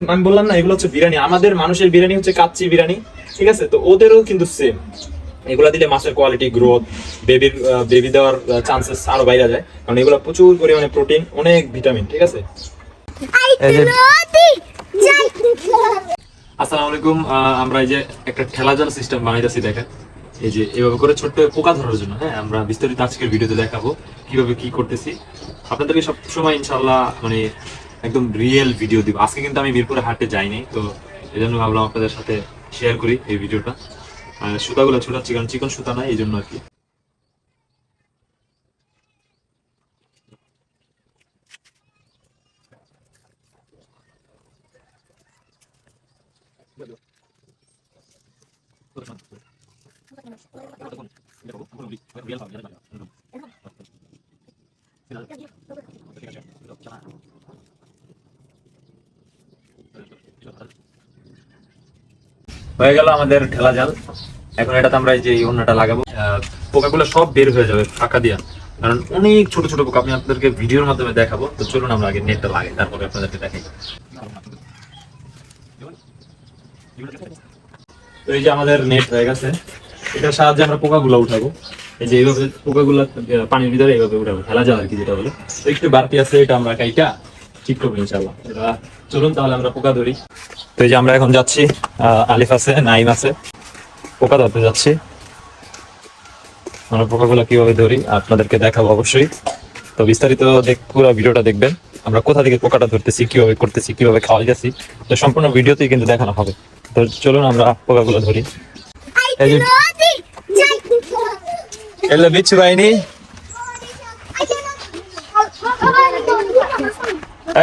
আমি বললাম না এগুলো হচ্ছে বিরিয়ানি, আমাদের মানুষের বিরিয়ানি হচ্ছে কাচ্চি বিরিয়ানি, ঠিক আছে? তো ওদেরও কিন্তু সেম, এগুলা দিলে মাছের কোয়ালিটি, গ্রোথ, বেবি দেওয়ার চান্সেস আরো বাইরে যায়, কারণ এগুলো প্রচুর পরিমাণে প্রোটিন, অনেক ভিটামিন, ঠিক আছে? এই যে আসসালামু আলাইকুম, আমরা এই যে একটা ঠেলা জাল সিস্টেম বানাইতেছি, দেখেন এই যে এভাবে করে ছোট্ট পোকা ধরার জন্য। হ্যাঁ, আমরা বিস্তারিত আজকের ভিডিওতে দেখাবো কিভাবে কি করতেছি, আপনাদেরকে সব সময় ইনশাআল্লাহ মানে একদম রিয়েল ভিডিও দিব। আজকে কিন্তু আমি মিরপুরে হাটে যাইনি, তো এই জন্য ভাবলাম আপনাদের সাথে শেয়ার করি এই ভিডিওটা। সুতাগুলো ছুটাচ্ছি কারণ চিকন সুতা নাই, এই জন্য আর কি। হয়ে গেল আমাদের ঠেলা জাল। এখন এটাতে আমরা এই যে অন্যটা লাগাবো, পোকাগুলো সব বের হয়ে যাবে ফাঁকা দিয়া, কারণ অনেক ছোট ছোট পোকা। আমি আপনাদেরকে ভিডিওর মাধ্যমে দেখাবো, তো চলুন আমরা আগে নেটটা লাগাই, তারপরে আপনাদেরকে দেখাই। তো এই যে আমাদের নেট হয়ে গেছে, এটার সাহায্যে আমরা পোকাগুলো উঠাবো। এই যে এইভাবে পোকাগুলো পানির ভিতরে এইভাবে উঠাবো, ঠেলা জাল আর কি যেটা বলে। তো একটু বাড়তি আছে, এটা আমরা কাইটা ঠিক করবো ইনশাআল্লাহ। এটা চলুন তাহলে আমরা পোকা ধরি। তো এই যে আমরা এখন যাচ্ছি, আলিফ আছে, নাইম আছে, পোকা ধরতে যাচ্ছি। আমরা পোকাগুলো কিভাবে ধরি আপনাদেরকে দেখাবো অবশ্যই। তো বিস্তারিত পুরো ভিডিওটা দেখবেন, আমরা কোথা থেকে পোকাটা ধরতেছি, কিভাবে করতেছি, কিভাবে খাওয়াইতেছি, তো সম্পূর্ণ ভিডিওতেই কিন্তু দেখানো হবে। তো চলুন আমরা পোকাগুলো ধরি। এই যে এলো বিচ্ছু বাহিনী,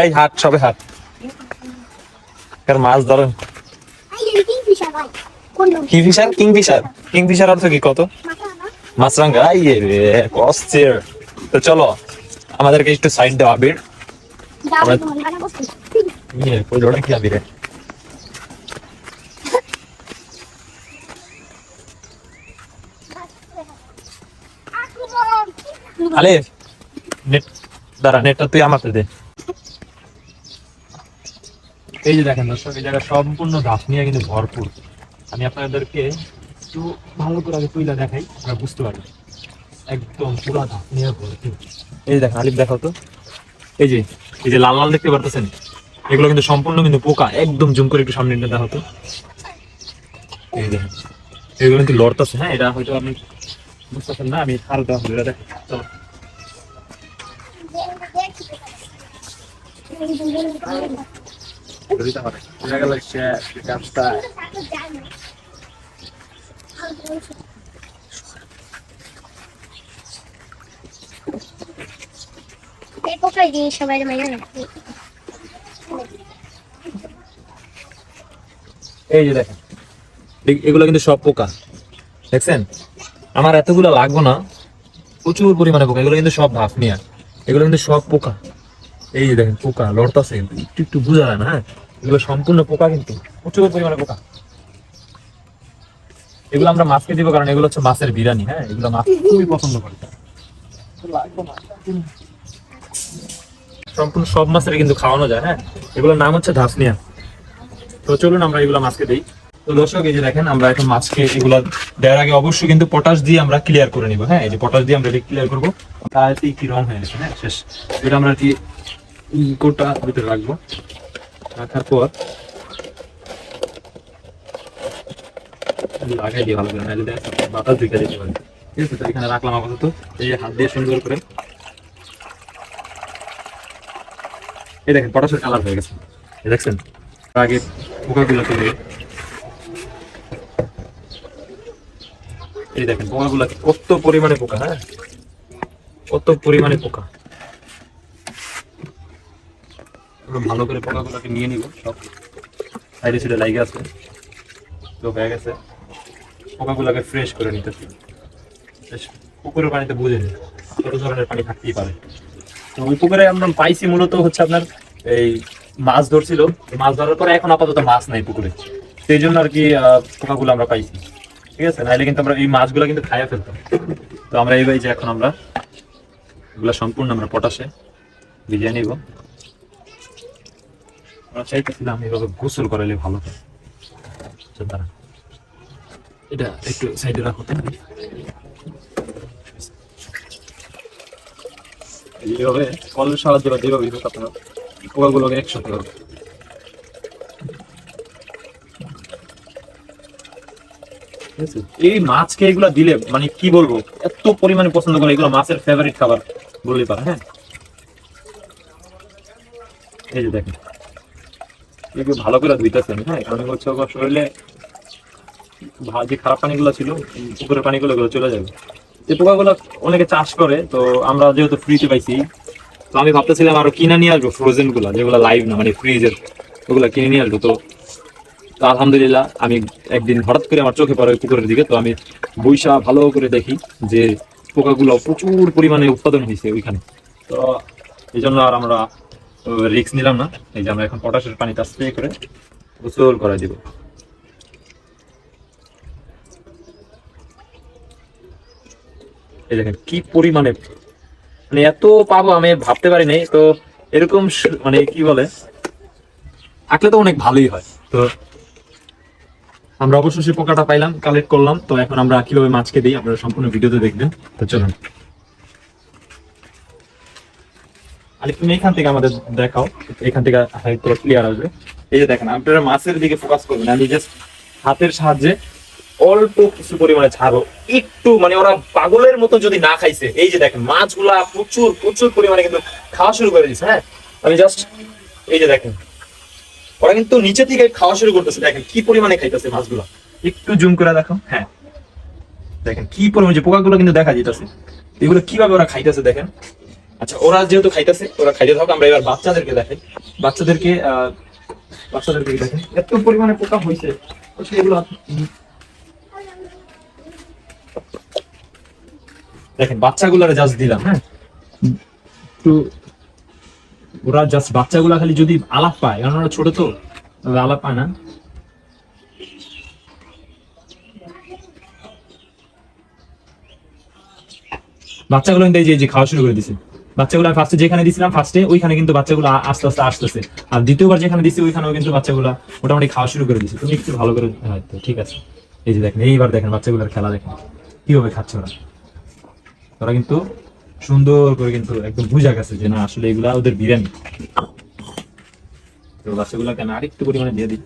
এই হাট, সবে হাট, মাছ ধরেন। কি ফিশার? কিংফিশার। কিংফিশার অর্থ কি কত? মাছরাঙ্গা। অস্থির। তো চলো আমাদেরকে একটু সাইড দেওয়া আবির, কি আবিরে। আলিফ নেট দাঁড়া, নেটটা তুই আমাকে দে। এই যে দেখেন দর্শক, এই জায়গা সম্পূর্ণ ঘাস নিয়ে কিন্তু ভরপুর। আমি আপনাদেরকে একটু ভালো করে আগে তুইলা দেখাই, আপনারা বুঝতে পারবেন। একদম পুরো ঘাস নিয়ে ভরপুর। এই যে দেখেন, আলিফ দেখাও তো। এই যে এই যে লাল লাল দেখতে পারতেছেন, এগুলো কিন্তু সম্পূর্ণ কিন্তু পোকা। একদম জুম করে একটু সামনে নিয়ে দেখাও তো। এই দেখেন এগুলো কিন্তু লড়তেছে। হ্যাঁ, এটা হয়তো আপনি বুঝতেছেন না, আমি আরো দেওয়া হলো এটা। চলো এই যে দেখেন, এগুলো কিন্তু সব পোকা, দেখছেন? আমার এতগুলো লাগবো না, প্রচুর পরিমাণে পোকা। এগুলো কিন্তু সব ভাফ নিয়ে, এগুলো কিন্তু সব পোকা। এই যে দেখেন পোকা লড়তাছে, একটু একটু বোঝা যায় না। হ্যাঁ, এগুলো সম্পূর্ণ পোকা, কিন্তু প্রচুর পরিমাণে পোকা। এগুলো আমরা মাছকে দিব, কারণ এগুলো হচ্ছে মাছের বিরিয়ানি। হ্যাঁ, এগুলো মাছ খুবই পছন্দ করে। সম্পূর্ণ সব মাছের কিন্তু খাওয়ানো যায়। হ্যাঁ, এগুলোর নাম হচ্ছে ধাসনিয়া। তো চলুন আমরা এগুলো মাছকে দিই। তো দর্শক এই যে দেখেন, আমরা এখন মাছকে এগুলো দেওয়ার আগে অবশ্যই কিন্তু পটাশ দিয়ে আমরা ক্লিয়ার করে নিব। হ্যাঁ, এই যে পটাশ দিয়ে আমরা ক্লিয়ার করবো, তাতে কি রং হয়ে গেছে। হ্যাঁ, শেষ। এটা আমরা কি কোটা ভিতরে রাখবো, রাখার পর লাগাই দিয়ে ভালো করে, নাহলে বাতাস ঢুকে যেতে পারে। ঠিক আছে, তো এখানে রাখলাম আপাতত। এই হাত দিয়ে সুন্দর করে, এই দেখেন পটাশের কালার হয়ে গেছে, দেখছেন? আগে পোকাগুলো তুলে, এই দেখেন পোকাগুলো কত পরিমাণে পোকা। হ্যাঁ, কত পরিমাণে পোকা। ভালো করে পোকাগুলোকে নিয়ে নিব, সব সাইডে সাইডে লাইগে আছে। তো হয়ে গেছে, পোকাগুলোকে ফ্রেশ করে নিতে। পুকুরের পানিতে বুঝে নিই কত ধরনের পানি থাকতেই পারে। তো ওই পুকুরে আমরা পাইছি মূলত হচ্ছে আপনার এই মাছ ধরছিল, মাছ ধরার পরে এখন আপাতত মাছ নাই পুকুরে, সেই জন্য আর কি পোকাগুলো আমরা পাইছি। ঠিক আছে, নাহলে কিন্তু আমরা এই মাছগুলো কিন্তু খাইয়া ফেলতাম। তো আমরা এই যে এখন আমরা এগুলো সম্পূর্ণ আমরা পটাশে ভিজিয়ে নিব। আমরা চাইতেছিলাম এভাবে গোসল করালে ভালো হয়। আচ্ছা, দাঁড়ান, এটা একটু সাইডে রাখো। এইভাবে কলের সাহায্যে বা যেভাবে আপনারা পোকাগুলোকে একসাথে করবে। এই মাছকে এগুলা দিলে মানে কি বলবো, এত পরিমাণে পছন্দ করে, এগুলো মাছের ফেভারিট খাবার বললেই পারে। হ্যাঁ, এই যে দেখেন এগুলো ভালো করে ধুইতেছে আমি। হ্যাঁ, কারণ হচ্ছে ওর শরীরে যে খারাপ পানিগুলো ছিল, পুকুরের পানিগুলো এগুলো চলে যাবে। যে পোকাগুলো অনেকে চাষ করে, তো আমরা যেহেতু ফ্রিতে পাইছি, তো আমি ভাবতেছিলাম আরো কিনে নিয়ে আসবো ফ্রোজেন গুলা, যেগুলো লাইভ না মানে ফ্রিজের, ওগুলা কিনে নিয়ে আসবো। তো তো আলহামদুলিল্লাহ আমি একদিন হঠাৎ করে আমার চোখে পড়ে পুকুরের দিকে, তো আমি বইসা ভালো করে দেখি যে পোকাগুলো প্রচুর পরিমাণে উৎপাদন হয়েছে ওইখানে। তো এই জন্য আর আমরা রিস্ক নিলাম না। এই যে আমরা এখন পটাশের পানিটা স্প্রে করে গোসল করে দিব। এই দেখেন কি পরিমাণে, মানে এত পাবো আমি ভাবতে পারি নাই। তো এরকম মানে কি বলে, থাকলে তো অনেক ভালোই হয়। তো আমরা অবশ্যই পোকাটা পাইলাম, কালেক্ট করলাম। তো এখন আমরা কিভাবে মাছকে দিই আপনারা সম্পূর্ণ ভিডিওতে দেখবেন। তো চলুন আলিফ, তুমি এখান থেকে আমাদের দেখাও, এখান থেকে হয়তো ক্লিয়ার আসবে। এই যে দেখেন, আপনারা মাছের দিকে ফোকাস করবেন। আমি জাস্ট হাতের সাহায্যে অল্প কিছু পরিমাণে ছাড়ো, একটু মানে ওরা পাগলের মতো যদি না খাইছে, এই যে দেখেন মাছগুলা প্রচুর প্রচুর পরিমাণে কিন্তু খাওয়া শুরু করে দিচ্ছে। হ্যাঁ, আমি জাস্ট এই যে দেখেন ওরা কিন্তু নিচে থেকে খাওয়া শুরু করতেছে। দেখেন কি পরিমাণে খাইতেছে মাছগুলা, একটু জুম করে দেখো। হ্যাঁ, দেখেন কি পরিমাণে, যে পোকাগুলো কিন্তু দেখা যেতেছে, এগুলো কিভাবে ওরা খাইতেছে দেখেন। আচ্ছা, ওরা যেহেতু খাইতেছে, ওরা খাইতে থাকুক। আমরা এবার বাচ্চাদেরকে দেখাই, বাচ্চাদেরকে বাচ্চাদেরকে দেখেন এত পরিমাণে পোকা হয়েছে। এগুলো দেখেন বাচ্চাগুলারে জাস্ট দিলাম। হ্যাঁ, তো ওরা জাস্ট বাচ্চাগুলা খালি যদি আলাপ পায়, কারণ ওরা ছোট তো আলাপ পায় না। বাচ্চাগুলো কিন্তু এই যে খাওয়া শুরু করে দিছে। বাচ্চাগুলো ফার্স্টে যেখানে দিছিলাম, ফার্স্টে ওইখানে কিন্তু বাচ্চাগুলো আস্তে আস্তে আসতেছে। আর দ্বিতীয়বার যেখানে দিছি ওইখানেও কিন্তু বাচ্চাগুলো মোটামুটি খাওয়া শুরু করে দিছে। তুমি একটু ভালো করে, হয়তো ঠিক আছে। এই যে দেখেন, এইবার দেখেন বাচ্চাগুলোর খেলা দেখেন কিভাবে খাচ্ছে ওরা। ওরা কিন্তু সুন্দর করে কিন্তু একদম বুঝা গেছে যে না, আসলে এগুলা ওদের বিরিয়ানি। তো বাচ্চাগুলোকে আমি আরেকটু পরিমাণে দিয়ে দিই।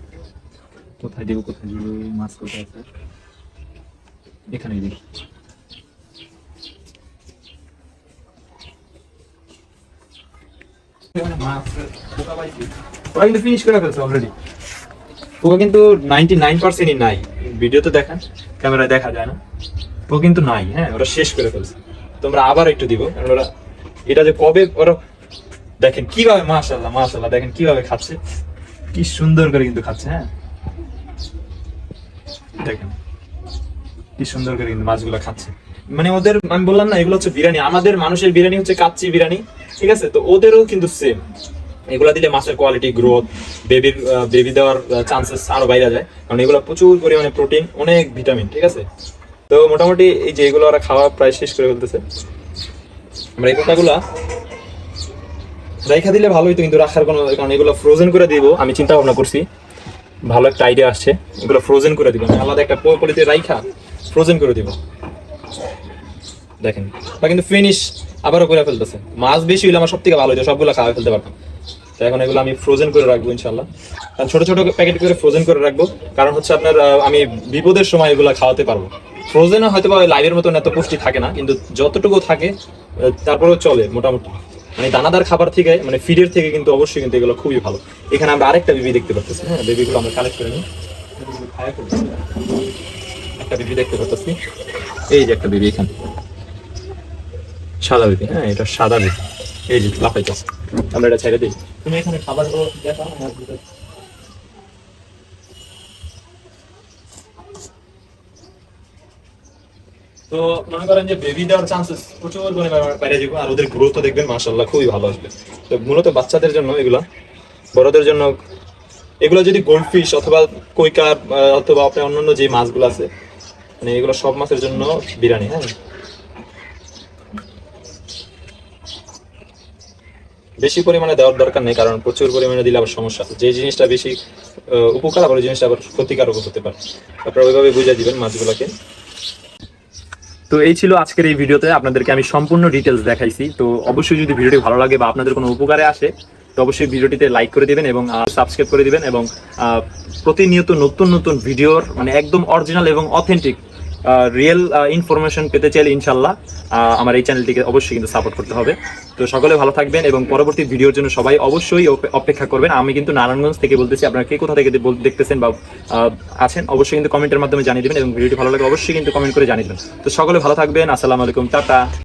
কোথায় দেবো, কোথায় দেবো, মাছ কোথায় আছে, এখানেই দেখি। ওরা কিন্তু ফিনিশ করে ফেলছে অলরেডি। পোকা কিন্তু 99%ই নাই, ভিডিওতে দেখেন, ক্যামেরায় দেখা যায় না। পোকা কিন্তু নাই। হ্যাঁ, ওরা শেষ করে ফেলছে। তোমরা আবার একটু দিব, কারণ ওরা এটা যে কবে ওরা দেখেন কিভাবে, মাশাআল্লাহ মাশাআল্লাহ, দেখেন কিভাবে খাচ্ছে, কি সুন্দর করে কিন্তু খাচ্ছে। হ্যাঁ, দেখেন কি সুন্দর করে কিন্তু মাছগুলো খাচ্ছে। মানে ওদের, আমি বললাম না এগুলো হচ্ছে বিরিয়ানি, আমাদের মানুষের বিরিয়ানি হচ্ছে কাচ্চি বিরিয়ানি, ঠিক আছে। তো ওদেরও কিন্তু সেম। এগুলা দিলে মাছের কোয়ালিটি, গ্রোথ, বেবি দেওয়ার চান্সেস আরো বাইরে যায়, কারণ এগুলো প্রচুর পরিমাণে প্রোটিন, অনেক ভিটামিন, ঠিক আছে। তো মোটামুটি এই যে এগুলো ওরা খাওয়া প্রায় শেষ করে ফেলতেছে। আমরা এই কথাগুলা রাইখা দিলে ভালো হইতো, কিন্তু রাখার কোনো, কারণ এগুলো ফ্রোজেন করে দিব আমি চিন্তা ভাবনা করছি। ভালো একটা আইডিয়া আসছে, এগুলো ফ্রোজেন করে দিব, আলাদা একটা পলিতে রাইখা ফ্রোজেন করে দিব। দেখেন বা কিন্তু ফিনিশ আবারও করে ফেলতেছে। মাছ বেশি হইলে আমার সব থেকে ভালো হইতো, সবগুলো খাওয়া ফেলতে পারতাম। তো এখন এগুলো আমি ফ্রোজেন করে রাখবো ইনশাল্লাহ। ছোট ছোট প্যাকেট করে ফ্রোজেন করে রাখবো, কারণ হচ্ছে আপনার আমি বিপদের সময় এগুলো খাওয়াতে পারবো। ফ্রোজেনও হয়তো বা লাইভের মতন এত পুষ্টি থাকে না, কিন্তু যতটুকু থাকে তারপরেও চলে মোটামুটি। মানে দানাদার খাবার থেকে, মানে ফিডের থেকে কিন্তু অবশ্যই কিন্তু এগুলো খুবই ভালো। এখানে আমরা আরেকটা বেবি দেখতে পাচ্ছি। হ্যাঁ, বেবিগুলো আমরা কালেক্ট করে নিই। একটা বেবি দেখতে পাচ্ছি, এই যে একটা বেবি এখানে, সাদা বেবি। হ্যাঁ, এটা সাদা বেবি, এই যে লাফাইতেছে। আমরা এটা ছেড়ে দিই। তুমি এখানে খাবার দেখা। তো মনে করেন যে বেবি দেওয়ার চান্সেস প্রচুর বাইরে যাবো, আর ওদের গ্রোথ দেখবেন মাশাআল্লাহ খুবই ভালো আসবে। তো মূলত বাচ্চাদের জন্য এগুলা, বড়দের জন্য এগুলো যদি গোল্ডফিশ অথবা কৈকার অথবা আপনার অন্যান্য যে মাছগুলো আছে, মানে এগুলো সব মাছের জন্য বিরিয়ানি। হ্যাঁ, বেশি পরিমাণে দেওয়ার দরকার নেই, কারণ প্রচুর পরিমাণে দিলে আবার সমস্যা আছে। যে জিনিসটা বেশি উপকার, আবার ওই জিনিসটা আবার ক্ষতিকারক হতে পারে। আপনারা ওইভাবে বুঝিয়ে দিবেন মাছগুলোকে। তো এই ছিল আজকের এই ভিডিওতে, আপনাদেরকে আমি সম্পূর্ণ ডিটেলস দেখাইছি। তো অবশ্যই যদি ভিডিওটি ভালো লাগে বা আপনাদের কোনো উপকারে আসে, তো অবশ্যই ভিডিওটিতে লাইক করে দিবেন এবং সাবস্ক্রাইব করে দিবেন, এবং প্রতিনিয়ত নতুন নতুন ভিডিওর মানে একদম অরিজিনাল এবং অথেন্টিক রিয়েল ইনফরমেশন পেতে চাইলে ইনশাল্লাহ আমার এই চ্যানেলটিকে অবশ্যই কিন্তু সাপোর্ট করতে হবে। তো সকলে ভালো থাকবেন এবং পরবর্তী ভিডিওর জন্য সবাই অবশ্যই অপেক্ষা করবেন। আমি কিন্তু নারায়ণগঞ্জ থেকে বলতেছি, আপনারা কে কোথা থেকে দেখতেছেন বা আছেন অবশ্যই কিন্তু কমেন্টের মাধ্যমে জানিয়ে দেবেন, এবং ভিডিওটি ভালো লাগে অবশ্যই কিন্তু কমেন্ট করে জানিয়ে দেবেন। তো সকলে ভালো থাকবেন, আসসালামু আলাইকুম, টাটা।